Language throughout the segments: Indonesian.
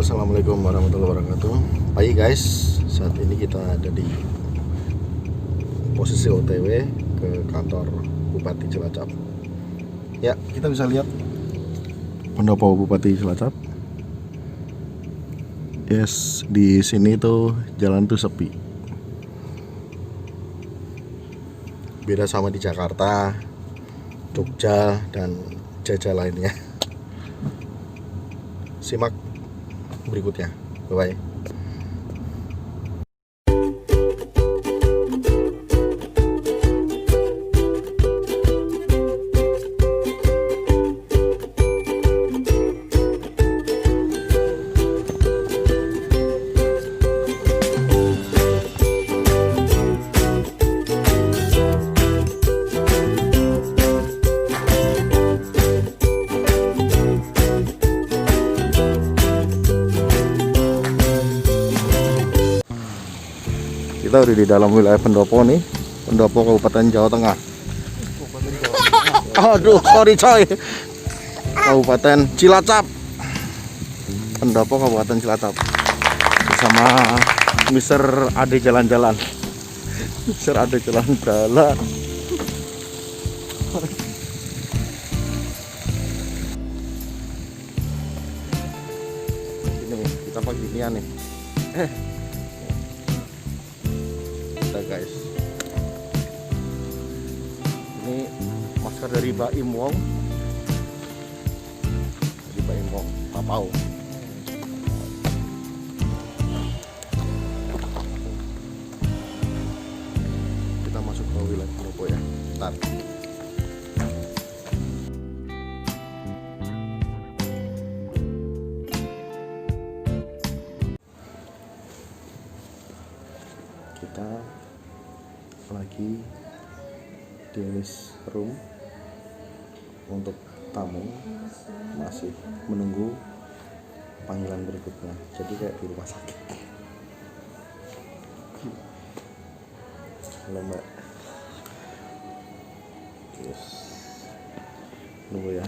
Assalamualaikum warahmatullahi wabarakatuh. Pagi guys, saat ini kita ada di posisi OTW ke kantor Bupati Cilacap. Ya, kita bisa lihat pendopo Bupati Cilacap. Yes, di sini tuh jalan tuh sepi. Beda sama di Jakarta, Jogja, dan jajah lainnya. Simak berikutnya. Bye-bye. Kita udah di dalam wilayah pendopo nih, pendopo Kabupaten Jawa Tengah. Aduh, sorry coy. Kabupaten Cilacap. Pendopo Kabupaten Cilacap. Bersama Mr. Ade jalan-jalan. Mr. Ade jalan-jalan. Ini kita pagi ini nih. Guys, ini masker dari Baim Wong, Papau. Kita masuk ke wilayah Pendopo ya. Bentar. Kita lagi di room untuk tamu, masih menunggu panggilan berikutnya, jadi kayak di rumah sakit. Halo mbak, yes. Nunggu ya.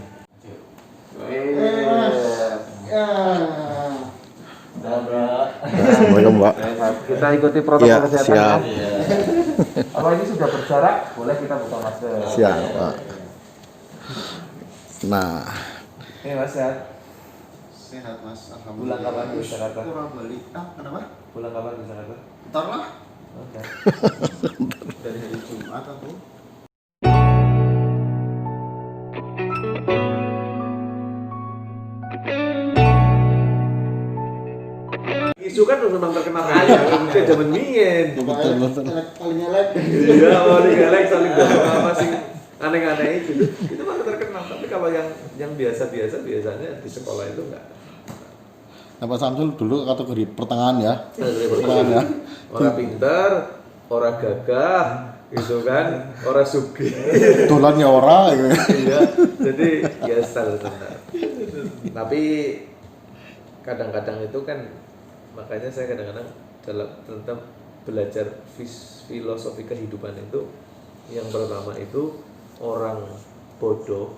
Assalamualaikum mbak. Kita ikuti protokol Ya, kesehatan siap. ya. Kalau ini sudah berjarak, boleh kita buka masker. Siap pak. Nah, Ini mas sehat. Sehat mas, Pulang kapan di Jakarta? Kurang balik. Kenapa? Pulang kapan di Jakarta? Ntar lah. Oke. Dari hari Jumat aku. Isu kan memang terkenal kaya, itu zaman mien. Paling elek. Iya, paling elek saling dorong apa sih aneh-aneh itu. Itu baru terkenal. Tapi kalau yang biasa-biasa biasanya di sekolah itu enggak. Nah, Pak Samsul dulu kategori pertengahan ya. Pertengahan ya. Orang pintar, orang gagah, gitu kan, orang sugih. Dolannya ora gitu. Iya, jadi biasa sebenarnya. Tapi kadang-kadang itu kan, makanya saya kadang-kadang dalam tentang belajar filosofi kehidupan itu, yang pertama itu orang bodoh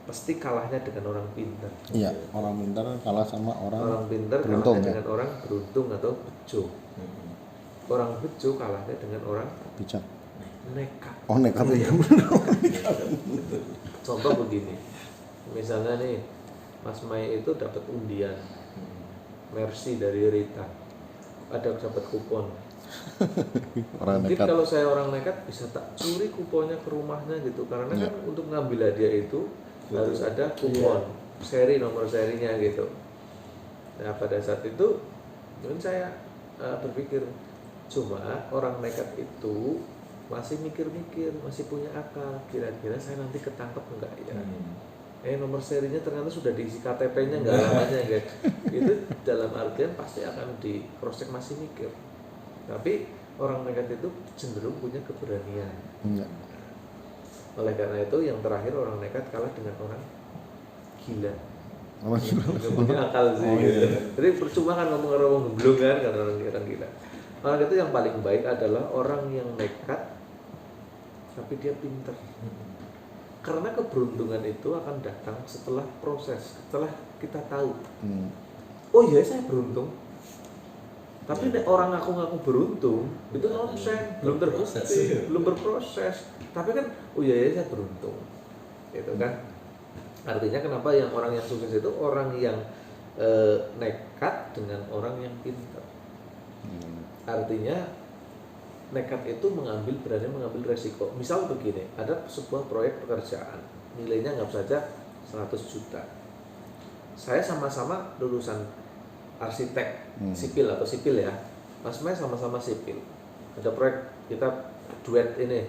pasti kalahnya dengan orang pintar. Iya, orang pintar kalah sama orang Pintar beruntung, kalahnya ya? dengan orang beruntung atau bejo. Orang bejo kalahnya dengan orang bijak. nekat. Oh nekat ya. Contoh begini, misalnya nih Mas Mai itu dapat undian Mercy dari Rita, ada dapat kupon. Orang Mungkin nekat. kalau saya orang nekat bisa tak curi kuponnya ke rumahnya gitu, karena Iya. kan untuk ngambil hadiah itu harus ada kupon, seri nomor serinya gitu. Nah pada saat itu mungkin saya berpikir, cuma orang nekat itu masih mikir-mikir, masih punya akal, kira-kira saya nanti ketangkep enggak ya. Nomor serinya ternyata sudah diisi KTP-nya enggak namanya guys. Itu dalam artian pasti akan di cross check, masih mikir. Tapi orang nekat itu cenderung punya keberanian. Iya. Oleh karena itu yang terakhir orang nekat kalah dengan orang gila. Orang gila. Nggak punya akal sih gitu. Jadi percuma kan ngomong gemblung kan karena orang gila. Orang itu yang paling baik adalah orang yang nekat tapi dia pintar. Karena keberuntungan itu akan datang setelah proses, setelah kita tahu. oh iya saya beruntung. Tapi nek orang ngaku-ngaku beruntung itu nonsen, belum terbukti, belum berproses. Tapi kan oh iya saya beruntung, gitu kan. Artinya kenapa yang orang yang sukses itu orang yang nekat dengan orang yang pintar. Artinya nekat itu berani mengambil resiko. Misal begini, ada sebuah proyek pekerjaan, nilainya anggap saja 100 juta. Saya sama-sama lulusan arsitek sipil atau sipil ya, Mas Mei sama-sama sipil. Ada proyek kita duet ini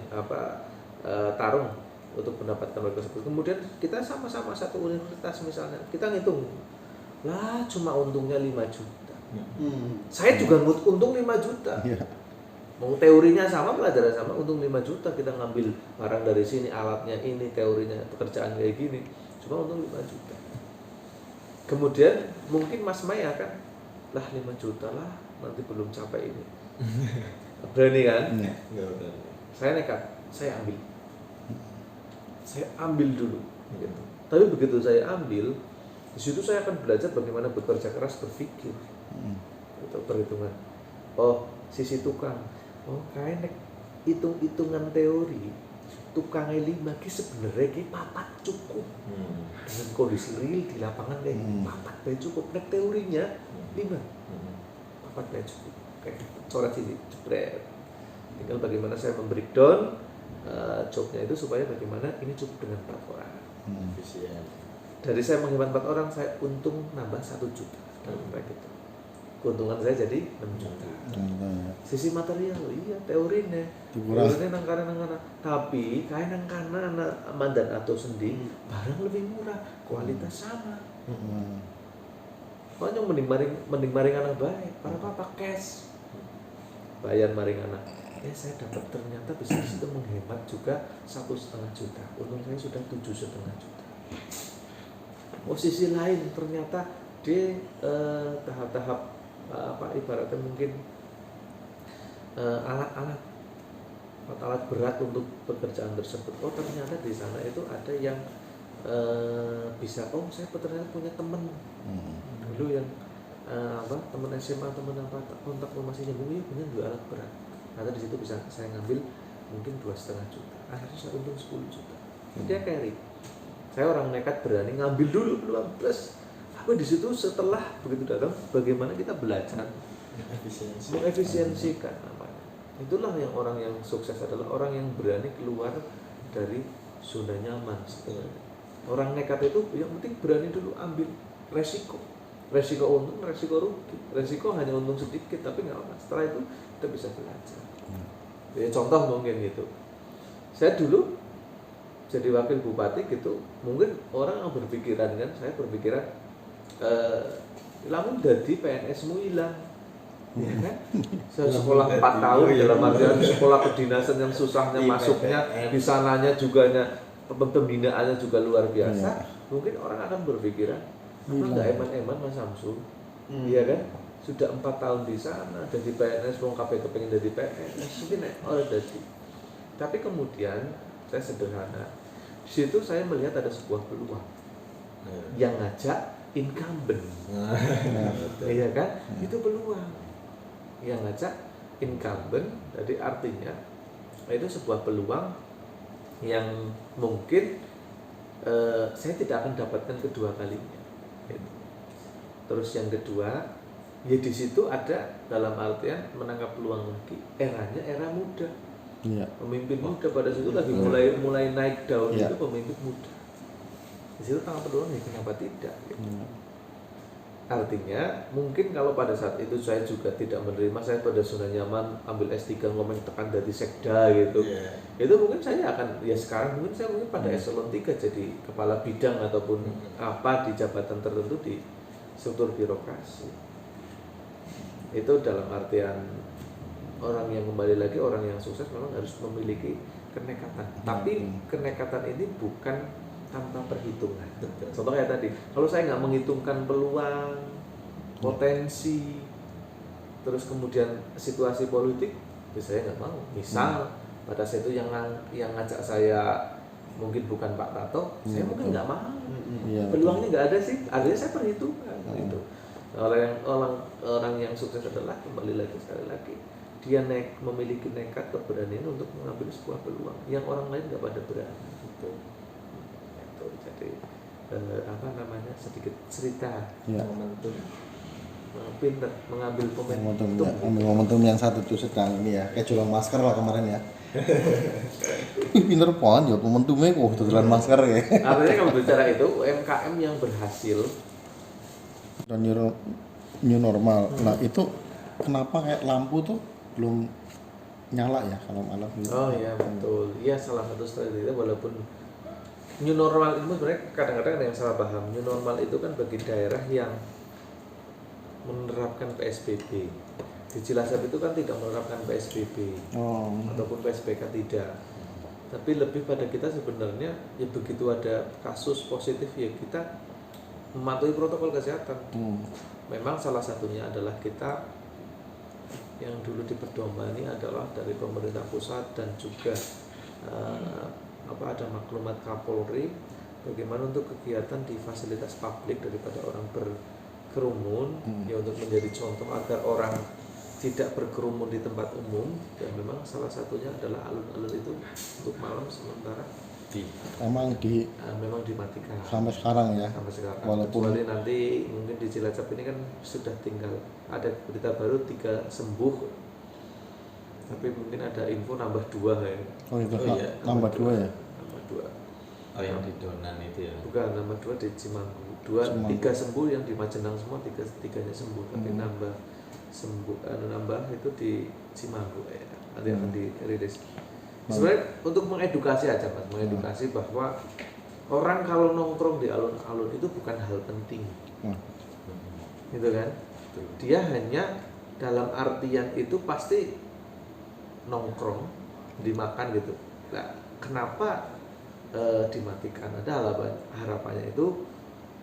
tarung untuk mendapatkan proyek tersebut. Kemudian kita sama-sama satu universitas misalnya, kita ngitung lah cuma untungnya 5 juta. Saya juga untung 5 juta. Mau teorinya sama, pelajaran sama, untung 5 juta. Kita ngambil barang dari sini, alatnya ini, teorinya pekerjaan kayak gini, cuma untung 5 juta. Kemudian mungkin Mas Mei akan lah 5 juta lah, nanti belum capai ini. Berani kan? Enggak berani. Saya nekat, saya ambil dulu gitu. Tapi begitu saya ambil, di situ saya akan belajar bagaimana bekerja keras, berpikir itu perhitungan. Oh sisi tukang, oh kayak hitung-hitungan teori tukangnya 5 ki sebenarnya ki papat cukup. Dengan kondisi real di lapangan kayak papat bae cukup. Nek teorinya 5 papat bae cukup. Kayak coret sini jebret. Tinggal bagaimana saya membreakdown jobnya itu supaya bagaimana ini cukup dengan 4 orang. Dari saya menghemat 4 orang, saya untung nambah 1 juta dalam proyek itu. Keuntungan saya jadi 6 juta. Sisi material, iya teorinya nang kana. Tapi kain nang kana mandan atau sendi barang lebih murah, kualitas sama. Pokoknya mending maring anak baik, para apa cash. Bayar maring anak. Saya dapat ternyata bisa di situ menghemat juga 1,5 juta. Untung saya sudah 7,5 juta. Posisi lain ternyata di tahap-tahap ibaratnya mungkin alat berat untuk pekerjaan tersebut. Oh ternyata di sana itu ada yang bisa. Oh saya ternyata punya teman dulu yang teman SMA, teman kontak masih nyambung, punya 2 alat berat. Atau di situ bisa saya ngambil mungkin 2,5 juta. Akhirnya saya untung 10 juta. Dia carry. Saya orang nekat berani ngambil dulu peluang plus. Tapi di situ setelah begitu datang, bagaimana kita belajar mengefisiensikan namanya. Itulah yang orang yang sukses adalah orang yang berani keluar dari zona nyaman sebenarnya. Orang nekat itu yang penting berani dulu ambil resiko untung, resiko rugi. Resiko hanya untung sedikit tapi nggak apa. Setelah itu kita bisa belajar. Ya, contoh mungkin gitu. Saya dulu jadi wakil bupati gitu, mungkin orang yang berpikiran kan, saya berpikiran lamun dadi PNS-mu hilang. Ya kan? Saya sekolah 4 tahun dalam artian sekolah kedinasan yang susahnya masuknya, di sananya juga pembinaannya juga luar biasa. Mungkin orang akan berpikiran, apa enggak eman-eman Mas Samsul? Iya kan? Sudah 4 tahun di sana, jadi PNS, wong kabeh kepengin jadi PNS, mungkin orang jadi. Tapi kemudian saya sederhana. Di situ saya melihat ada sebuah peluang yang ngajak incumbent. Iya kan? Itu peluang yang ngajak incumbent. Jadi artinya itu sebuah peluang yang mungkin saya tidak akan dapatkan kedua kalinya. Terus yang kedua, ya di situ ada dalam artian menangkap peluang lagi. Eranya era muda. Pemimpin muda pada situ lagi mulai naik daun itu pemimpin muda. Di situ tangkap peluang ya kenapa tidak? Gitu. Artinya mungkin kalau pada saat itu saya juga tidak menerima, saya pada zona nyaman ambil S3 ngomong tekan dari sekda gitu. Itu mungkin saya akan sekarang mungkin saya pada eselon 3 jadi kepala bidang ataupun apa di jabatan tertentu di struktur birokrasi. Itu dalam artian orang yang kembali lagi orang yang sukses memang harus memiliki kenekatan. Tapi kenekatan ini bukan tanpa perhitungan. Contohnya tadi, kalau saya nggak menghitungkan peluang, potensi, terus kemudian situasi politik, ya saya nggak mau. Misal pada saat itu yang ngajak saya mungkin bukan Pak Tato, saya mungkin nggak mau. Peluangnya nggak ada sih, artinya saya perhitungan gitu. Orang yang sukses adalah kembali lagi sekali lagi dia memiliki nekat keberanian untuk mengambil sebuah peluang yang orang lain nggak pada berani gitu. Itu jadi sedikit cerita Ya. momentum pinter mengambil Momentum, momentum. ya. Ambil momentum yang satu tuh sedang ini ya, kayak jualan masker lah kemarin ya. Pinter banget ya momentumnya kok jualan masker ya. Artinya kalau bicara itu UMKM yang berhasil Dan new normal. Nah itu kenapa kayak lampu tuh belum nyala ya kalau malam gitu? Oh iya betul, iya salah satu strategi itu walaupun new normal itu sebenarnya kadang-kadang ada yang salah paham. New normal itu kan bagi daerah yang menerapkan PSBB. Di Cilacap itu kan tidak menerapkan PSBB ataupun PSBK tidak. Tapi lebih pada kita sebenarnya ya begitu ada kasus positif ya kita mematuhi protokol kesehatan. Memang salah satunya adalah kita yang dulu diperdomani adalah dari pemerintah pusat dan juga ada maklumat Kapolri bagaimana untuk kegiatan di fasilitas publik daripada orang berkerumun ya untuk menjadi contoh agar orang tidak berkerumun di tempat umum dan memang salah satunya adalah alun-alun itu untuk malam sementara memang dimatikan sampai sekarang ya. Sampai sekarang. Walaupun Kecuali nanti mungkin di Cilacap ini kan sudah tinggal ada berita baru 3 sembuh. Tapi mungkin ada info nambah 2 ya. Oh itu iya, nambah 2 ya. Nambah 2. Oh yang di Donan itu ya? Bukan, nambah 2 di Cimanggu. 3 sembuh yang di Majenang semua, 3-nya sembuh. Tapi nambah itu di Cimanggu ya. Nanti akan dirilis. Sebenarnya untuk mengedukasi aja Mas, mengedukasi bahwa orang kalau nongkrong di alun-alun itu bukan hal penting. Gitu kan? Dia hanya dalam artian itu pasti nongkrong, dimakan gitu. Nah, kenapa dimatikan? Ada harapannya itu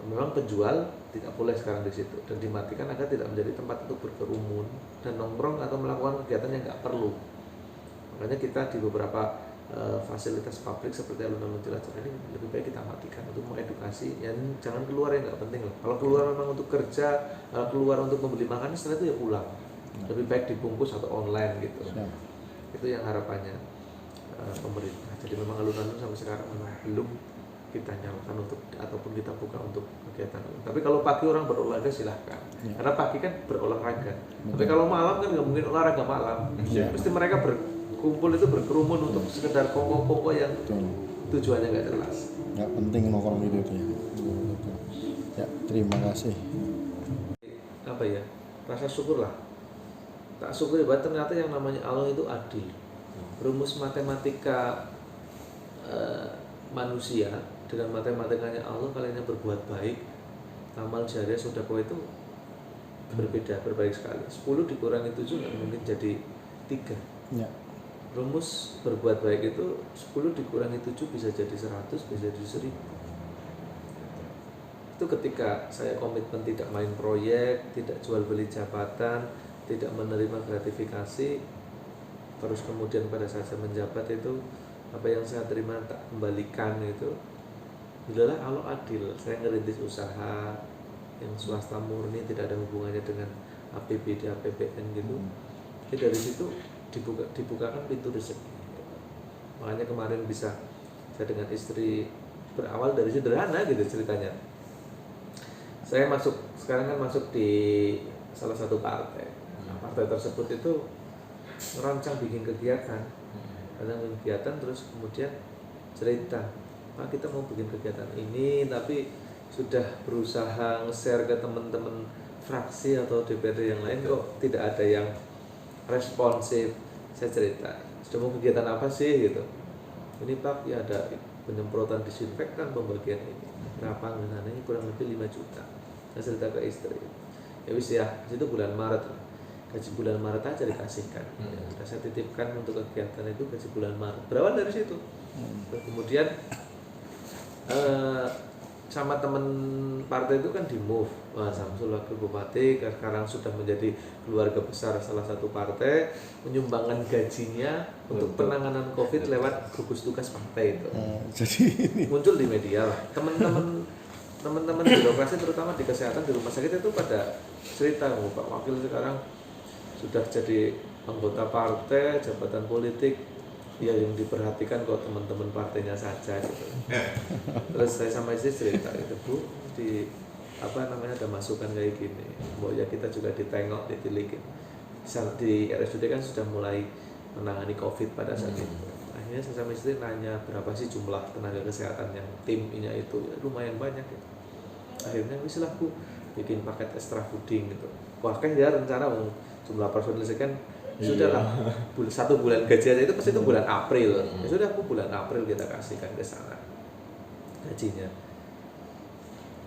memang penjual tidak boleh sekarang di situ dan dimatikan agar tidak menjadi tempat untuk berkerumun dan nongkrong atau melakukan kegiatan yang nggak perlu. Makanya kita di beberapa fasilitas publik seperti alun-alun Cilacap ini lebih baik kita matikan untuk mengedukasi yang jangan keluar yang nggak penting loh. Kalau keluar memang untuk kerja, keluar untuk membeli makan setelah itu ya pulang. Lebih baik dibungkus atau online gitu. Itu yang harapannya pemerintah. Jadi memang alun-alun sampai sekarang memang belum kita nyalakan untuk ataupun kita buka untuk kegiatan. Tapi kalau pagi orang berolahraga silahkan. Karena pagi kan berolahraga. Tapi kalau malam kan nggak mungkin olahraga malam. Mesti mereka berkumpul itu berkerumun untuk sekedar pokok-pokok yang tujuannya nggak jelas. Nggak penting nongkrong itu ya. Ya terima kasih. Apa ya? Rasa syukur lah. Tak syukur bahwa ternyata yang namanya Allah itu adil. Rumus matematika manusia dengan matematikanya Allah kalian yang berbuat baik amal jariah sedekah itu berbeda, berbalik sekali. 10 dikurangi 7 nggak mungkin jadi 3 ya. Rumus berbuat baik itu 10 dikurangi 7 bisa jadi 100, bisa jadi 1000. Itu ketika saya komitmen tidak main proyek, tidak jual beli jabatan, tidak menerima gratifikasi, terus kemudian pada saat saya menjabat itu apa yang saya terima tak kembalikan itu. Itulah Allah adil. Saya ngerintis usaha yang swasta murni tidak ada hubungannya dengan APBD, APBN gitu. Jadi dari situ dibukakan pintu rezeki. Makanya kemarin bisa saya dengan istri berawal dari sederhana gitu ceritanya. Saya sekarang kan masuk di salah satu partai. Partai tersebut itu merancang bikin kegiatan. Terus kemudian cerita, Pak kita mau bikin kegiatan ini tapi sudah berusaha nge-share ke teman-teman fraksi atau DPRD yang lain kok tidak ada yang responsif. Saya cerita, sudah mau kegiatan apa sih gitu. Ini Pak ya ada penyemprotan disinfektan pembagian ini. Berapa anggarannya? Kurang lebih 5 juta. Saya cerita ke istri. Ya wis ya, itu bulan Maret. Gaji bulan Maret aja dikasihkan. Ya, saya titipkan untuk kegiatan itu gaji bulan Maret. Berawal dari situ. Kemudian sama teman partai itu kan di move. Samsul Wakil Bupati sekarang sudah menjadi keluarga besar salah satu partai, menyumbangkan gajinya untuk penanganan COVID lewat gugus tugas partai itu. Jadi muncul di media lah. Teman-teman teman-teman birokrasi terutama di kesehatan di rumah sakit itu pada cerita, Pak Wakil sekarang sudah jadi anggota partai, jabatan politik, ya yang diperhatikan kok teman-teman partainya saja gitu. Terus saya sama istri cerita itu, Bu, di ada masukan kayak gini, bahwa ya kita juga ditengok, ditilikin. Di RSUD kan sudah mulai menangani COVID pada saat itu. Akhirnya saya sama istri nanya berapa sih jumlah tenaga kesehatan yang timnya itu, ya lumayan banyak gitu. Akhirnya wis lah Bu, bikin paket extra fooding gitu. Wah kan ya rencana jumlah personil sekian, sudah lah 1 bulan gaji aja itu pasti itu bulan April. Ya sudah Bu, bulan April kita kasihkan ke sana gajinya.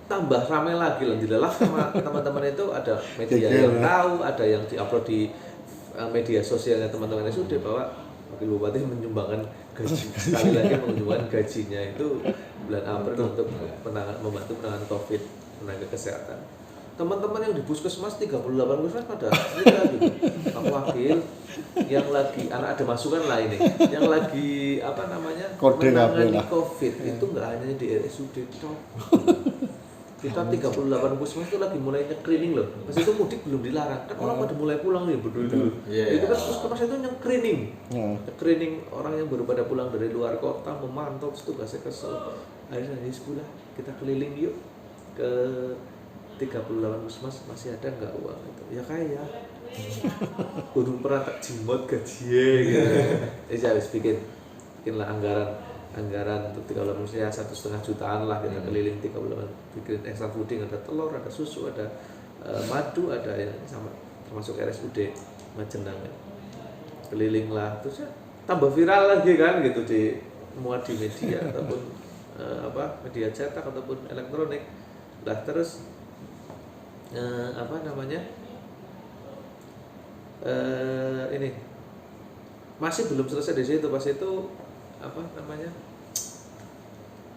Tambah ramai lagi lah, dilelah sama teman-teman itu, ada media yang tahu, ada yang diupload di media sosialnya teman-teman RSUD bahwa Wakil Bupati menyumbangkan gaji, sekali lagi menyumbangkan gajinya itu bulan April untuk membantu penanganan COVID tenaga kesehatan. Teman-teman yang di puskesmas 38 puskesmas pada cerita gitu, Pak Wakil yang lagi ada masukan lah ini, yang lagi menangani COVID itu nggak hanya di RSUD toh. Kita 38 puskesmas itu lagi mulai screening loh. Pas itu mudik belum dilarang, kan orang pada mulai pulang nih berdua. Itu kan puskesmas itu screening, screening orang yang baru pada pulang dari luar kota, memantau tugasnya kesel. Akhirnya di sekolah kita keliling yuk ke 38 puskesmas, masih ada nggak uang itu? Ya kaya. Belum pernah tak jimot gaji gitu. Jadi saya harus bikinlah anggaran untuk 38 ya 1,5 jutaan lah kita keliling 38, bikin extra fooding, ada telur, ada susu, ada madu, ada yang sama termasuk RSUD Majenang ya. Keliling lah, terus ya tambah viral lagi kan gitu, di muat di media ataupun media cetak ataupun elektronik lah. Terus ini masih belum selesai di situ, pas itu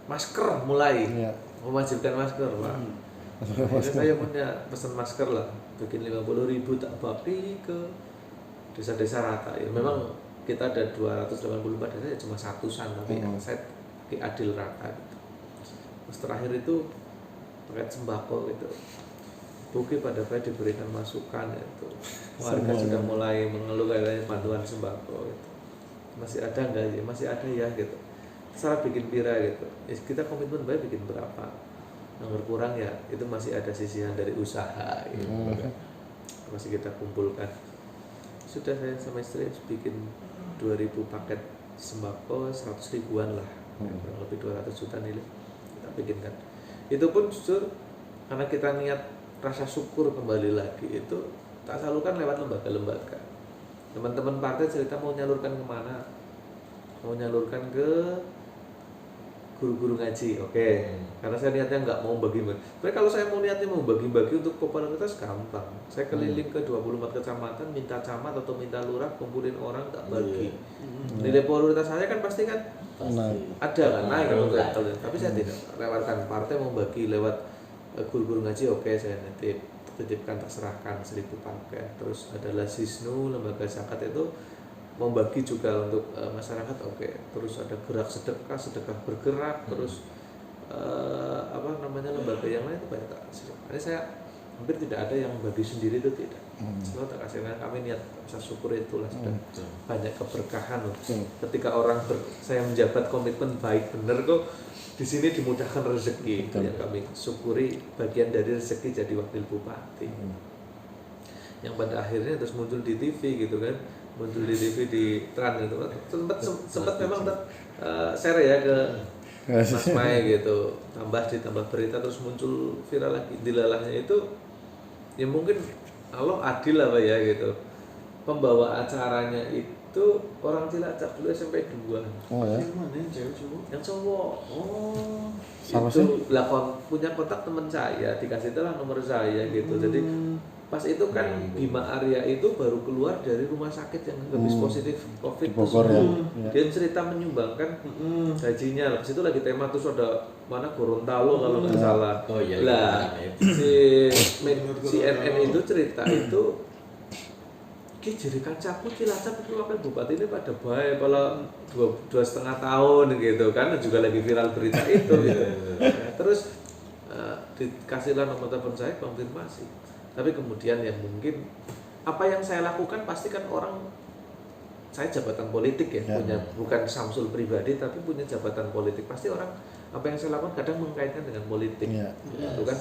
masker mulai mewajibkan masker, Pak. Akhirnya saya punya pesan masker lah, bikin 50.000 tak bagi ke desa-desa rata. Ya memang kita ada 284 desa, ya cuma 100-an, tapi saya adil rata gitu. Terus terakhir itu paket sembako gitu. Buki pada baik diberikan masukan itu. Warga sudah mulai mengeluh kayaknya bantuan sembako gitu. Masih ada enggak ya? Masih ada ya gitu. Salah bikin pira gitu. Kita komitmen baik bikin berapa. Yang berkurang ya itu masih ada sisihan dari usaha gitu. Masih kita kumpulkan. Sudah saya sama istri bikin 2.000 paket sembako, 100 ribuan lah. Kurang lebih 200 juta nilai kita bikinkan. Itu pun jujur karena kita niat rasa syukur kembali lagi, itu tak salurkan lewat lembaga-lembaga. Teman-teman partai cerita mau nyalurkan kemana? Mau nyalurkan ke guru-guru ngaji, oke. Karena saya niatnya nggak mau bagi-bagi. Tapi kalau saya mau niatnya mau bagi-bagi untuk popularitas gampang. Saya keliling ke 24 kecamatan, minta camat atau minta lurah, kumpulin orang tak bagi. Nilai popularitas saya kan pasti kan ada kan naik kan. Tapi saya tidak lewatkan partai mau bagi lewat guru-guru ngaji, oke, saya titipkan, tak serahkan 1.000 paket. Terus ada Lasisnu, lembaga zakat itu membagi juga untuk masyarakat, oke. Terus ada gerak sedekah bergerak, terus lembaga yang lain itu banyak tak kasih. Ini saya hampir tidak ada yang bagi sendiri, itu tidak. Selalu tak kasih, karena kami niat rasa syukur itulah sudah banyak keberkahan loh. Ketika orang saya menjabat komitmen baik benar kok. Di sini dimudahkan rezeki, yang kami syukuri bagian dari rezeki jadi wakil bupati. Yang pada akhirnya terus muncul di TV gitu kan, muncul di TV di Trans gitu. Sempat memang share ya ke Mas Mai gitu, ditambah berita terus muncul viral lagi. Dilalahnya itu ya mungkin Allah adil lah Pak ya gitu. Pembawa acaranya itu orang Cilacap dulu SMP 2. Oh ya. Yang cowok. Oh. Sama itu lah punya kontak teman saya, dikasih telah nomor saya gitu. Jadi pas itu kan Bima Arya itu baru keluar dari rumah sakit yang habis positif COVID Bogor, ya. Dia cerita menyumbangkan gajinya. Lah situ lagi tema terus ada mana Gorontalo kalau nggak salah. Oh iya. Lah si CNN itu cerita itu jadi kancaku Cilacap itu wakil bupati ini pada baik kalau 2,5 tahun gitu kan, juga lagi viral berita itu gitu. Terus dikasihlah nomor telepon saya, konfirmasi. Tapi kemudian yang mungkin apa yang saya lakukan pasti kan orang, saya jabatan politik ya, punya, bukan Samsul pribadi tapi punya jabatan politik, pasti orang apa yang saya lakukan kadang mengkaitkan dengan politik, gitu kan.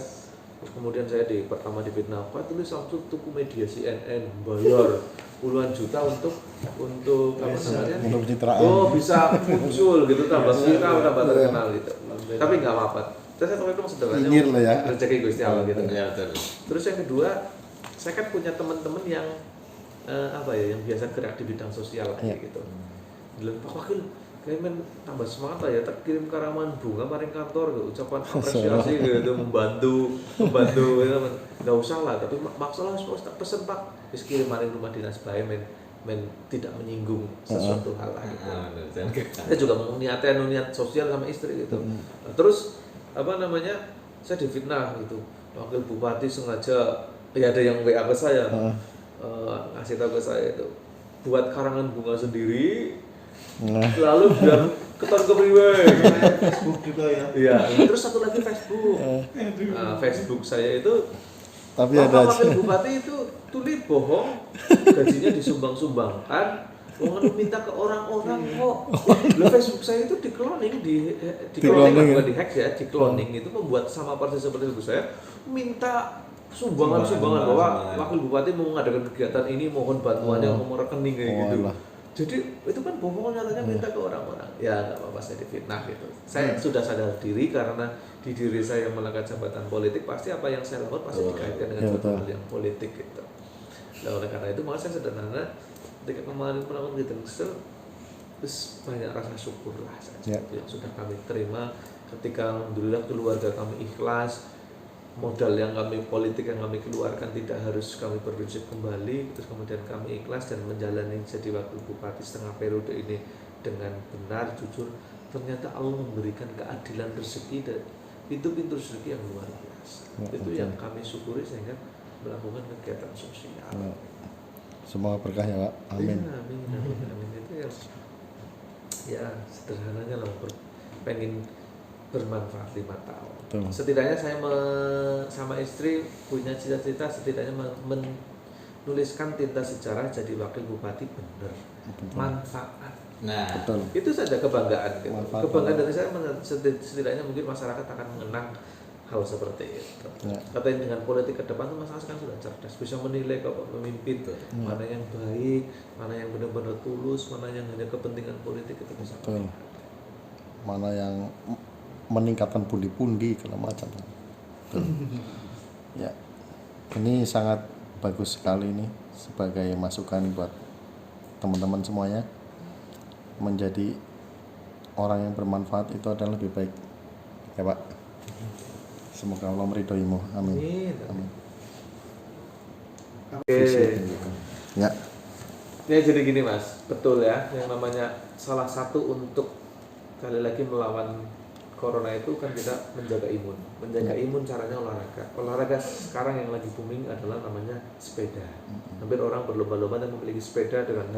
Terus kemudian saya pertama difitnah, Pak tulis Samsul tuku media CNN bayar puluhan juta untuk apa namanya, untuk pencitraan. oh bisa muncul gitu, tambah viral, tambah terkenal gitu. Tapi nggak apa-apa. Terus saya itu sederhananya Nyinyir lah ya. rezeki Gusti Allah gitu. Ya, betul. Terus yang kedua, saya kan punya teman-teman yang apa ya, yang biasa gerak di bidang sosial kayak gitu. Bilang, Pak Wakil, kayak tambah semangat lah ya, tak kirim karaman bunga maring kantor gitu, ucapan apresiasi gitu, membantu gitu. Nggak usah lah, tapi masalah harus tak pesen Pak, terus kirim maring rumah dinas bae men tidak menyinggung sesuatu hal lah gitu. Saya juga mau niat sosial sama istri gitu. Terus apa namanya, saya difitnah gitu, wakil bupati sengaja, ya ada yang WA ke saya, ngasih tahu ke saya itu buat karangan bunga sendiri, lalu biar keton kepriwe. Facebook juga ya. Iya, terus satu lagi Facebook. Nah, Facebook saya itu, Tapi ada wakil bupati itu tuli bohong, gajinya disumbang-sumbangkan, mau minta ke orang-orang kok. Lah Facebook saya itu di cloning, bukan di hack ya, di cloning itu membuat sama persis seperti itu. Saya minta sumbangan bahwa wakil bupati mau mengadakan kegiatan ini, mohon bantuannya, nomor rekening kayak gitu. Jadi itu kan bohong, nyatanya minta ke orang-orang. Ya nggak apa-apa, saya difitnah gitu. Saya sudah sadar diri karena di diri saya melekat jabatan politik, pasti apa yang saya lakukan pasti dikaitkan dengan hal yang politik gitu. Nah oleh karena itu maka saya sederhana ketika kemarin melakukan kegiatan terus banyak rasa syukur lah saja yang sudah kami terima ketika alhamdulillah keluarga kami ikhlas, modal yang kami politik yang kami keluarkan tidak harus kami berprinsip kembali, terus kemudian kami ikhlas dan menjalani jadi wakil bupati setengah periode ini dengan benar, jujur. Ternyata Allah memberikan keadilan rezeki dan pintu-pintu rezeki yang luar biasa. Itu yang kami syukuri sehingga melakukan kegiatan sosial. Semoga berkah ya Pak. Amin. Ya, amin. Itu ya sederhananya lah, pengen bermanfaat 5 tahun. Betul. Setidaknya saya sama istri punya cita-cita setidaknya menuliskan tinta sejarah jadi wakil bupati benar. Manfaat. Nah, Betul. Itu saja kebanggaan gitu. Manfaat. Kebanggaan dari saya setidaknya mungkin masyarakat akan mengenang hal seperti itu. Katanya dengan politik ke depan tuh masyarakat kan sudah cerdas, bisa menilai kalau pemimpin mana yang baik, mana yang benar-benar tulus, mana yang hanya kepentingan politik, itu bisa. Betul. Mana yang meningkatkan pundi-pundi segala macam. Ya, ini sangat bagus sekali ini sebagai masukan buat teman-teman semuanya. Menjadi orang yang bermanfaat itu adalah lebih baik, ya Pak. Semoga Allah meridhoimu. Amin. Amin. Oke. Ya. Ya jadi gini Mas, betul ya, yang namanya salah satu untuk kali lagi melawan corona itu kan kita menjaga imun. Menjaga imun caranya olahraga. Olahraga sekarang yang lagi booming adalah namanya sepeda. Hampir orang berlomba-lomba dan memiliki sepeda dengan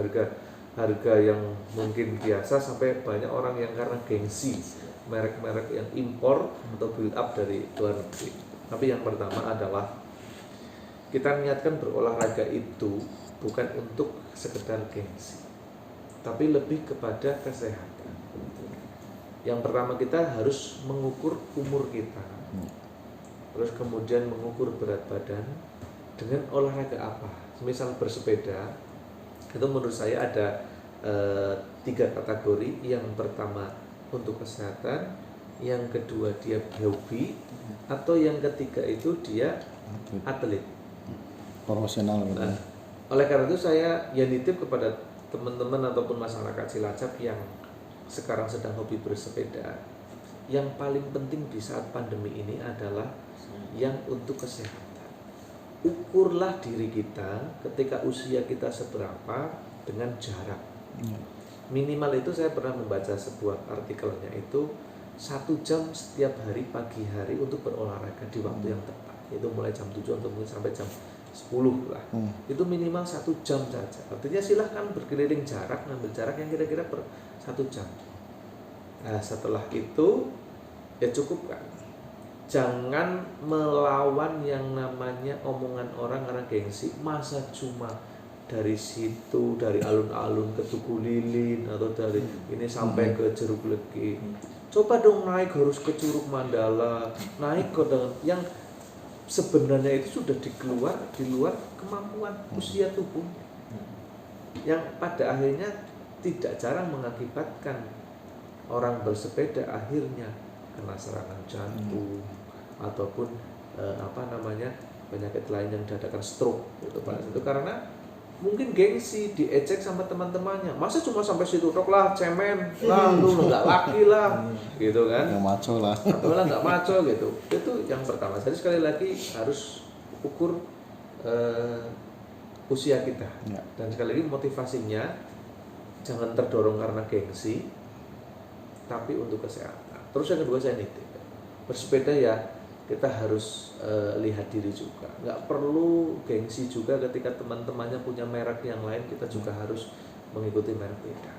harga yang mungkin biasa, sampai banyak orang yang karena gengsi merek-merek yang impor atau build up dari luar negeri. Tapi yang pertama adalah kita niatkan berolahraga itu bukan untuk sekedar gengsi, tapi lebih kepada kesehatan. Yang pertama kita harus mengukur umur kita, terus kemudian mengukur berat badan dengan olahraga apa. Misal bersepeda, itu menurut saya ada 3 kategori. Yang pertama untuk kesehatan, yang kedua dia hobi, atau yang ketiga itu dia atlet Profesional gitu. Nah, oleh karena itu saya nitip kepada teman-teman ataupun masyarakat Cilacap yang sekarang sedang hobi bersepeda, yang paling penting di saat pandemi ini adalah yang untuk kesehatan. Ukurlah diri kita ketika usia kita seberapa dengan jarak. Minimal itu saya pernah membaca sebuah artikelnya itu 1 jam setiap hari pagi hari untuk berolahraga di waktu yang tepat, yaitu mulai jam 7 atau mungkin sampai jam 10 lah. Itu minimal 1 jam saja. Artinya silahkan berkeliling jarak, ngambil jarak yang kira-kira per 1 jam. Nah setelah itu ya cukup kan. jangan melawan yang namanya omongan orang karena gengsi. Masa cuma dari situ, dari alun-alun ke Tugu Lilin atau dari ini sampai ke Jeruk Legi. Coba dong naik harus ke Curug Mandala, naik ke yang sebenarnya itu sudah di luar kemampuan usia tubuh, yang pada akhirnya tidak jarang mengakibatkan orang bersepeda akhirnya kena serangan jantung ataupun penyakit lain yang dadakan stroke gitu Pak. Itu karena mungkin gengsi, diejek sama teman-temannya. Masa cuma sampai situ tok lah, cemen lah, lu nggak laki lah, gitu kan? Nggak maco lah. Atau lah nggak maco gitu. Itu yang pertama. Jadi sekali lagi harus ukur usia kita. Ya. Dan sekali lagi motivasinya jangan terdorong karena gengsi, tapi untuk kesehatan. Terus yang kedua saya nitip, bersepeda ya kita harus lihat diri juga. Nggak perlu gengsi juga ketika teman-temannya punya merek yang lain, kita juga harus mengikuti merek beda.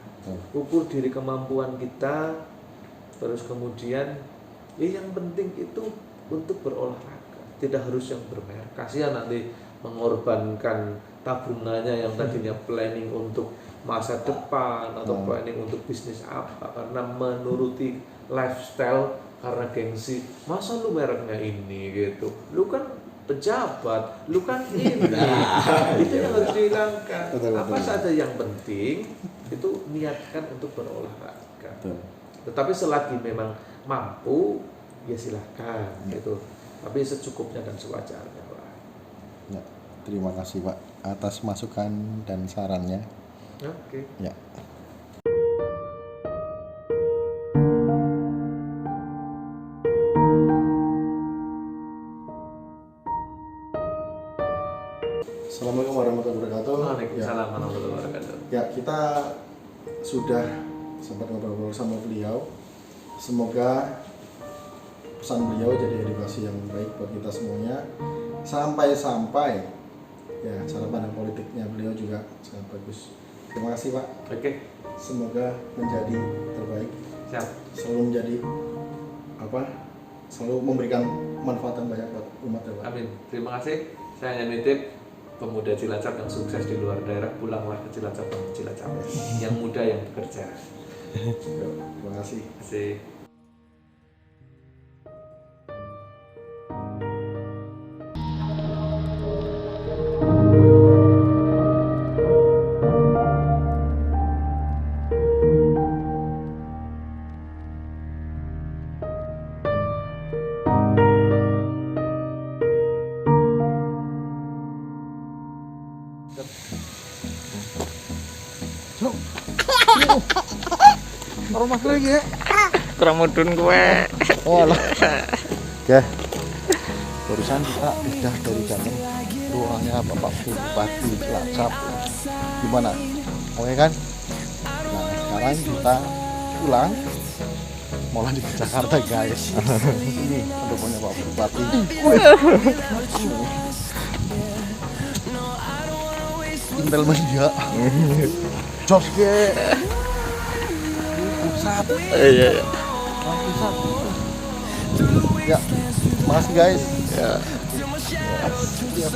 Ukur diri kemampuan kita, terus kemudian yang penting itu untuk berolahraga. Tidak harus yang bermerek. Kasihan nanti mengorbankan tabungannya yang tadinya planning untuk masa depan atau planning untuk bisnis apa, karena menuruti lifestyle karena gengsi. Masa lu mereknya ini gitu, lu kan pejabat, lu kan ini. Itu yang harus dihilangkan. Apa saja yang penting itu niatkan untuk berolahraga. Tetapi selagi memang mampu ya silahkan gitu, tapi secukupnya dan sewajarnya lah. Ya, terima kasih Pak atas masukan dan sarannya. Oke. Ya. Assalamualaikum warahmatullahi wabarakatuh. Waalaikumsalam warahmatullahi wabarakatuh. Ya, kita sudah sempat ngobrol sama beliau. Semoga pesan beliau jadi edukasi yang baik buat kita semuanya. Sampai-sampai ya cara pandang politiknya beliau juga sangat bagus. Terima kasih Pak. Oke. Semoga menjadi terbaik. Siap. Selalu menjadi selalu memberikan manfaat yang banyak buat umat ya Pak. Amin. Terima kasih. Saya hanya nitip pemuda Cilacap yang sukses di luar daerah, pulanglah ke Cilacap, yang muda yang bekerja. Terima kasih. Terima kasih. Rumah lagi ya. Ramudun gue. Oh lah. Oke. Barusan kita udah dari dalam ruangnya Bapak Bupati Cilacap. Gimana? Oke kan? Nah sekarang kita pulang. Mau lanjut ke Jakarta guys. Ini pendukungnya Pak Bupati. Intel Media. Jos ge. Pusat. Iya. Pusat. Ya, makasih guys. Ya. Ya.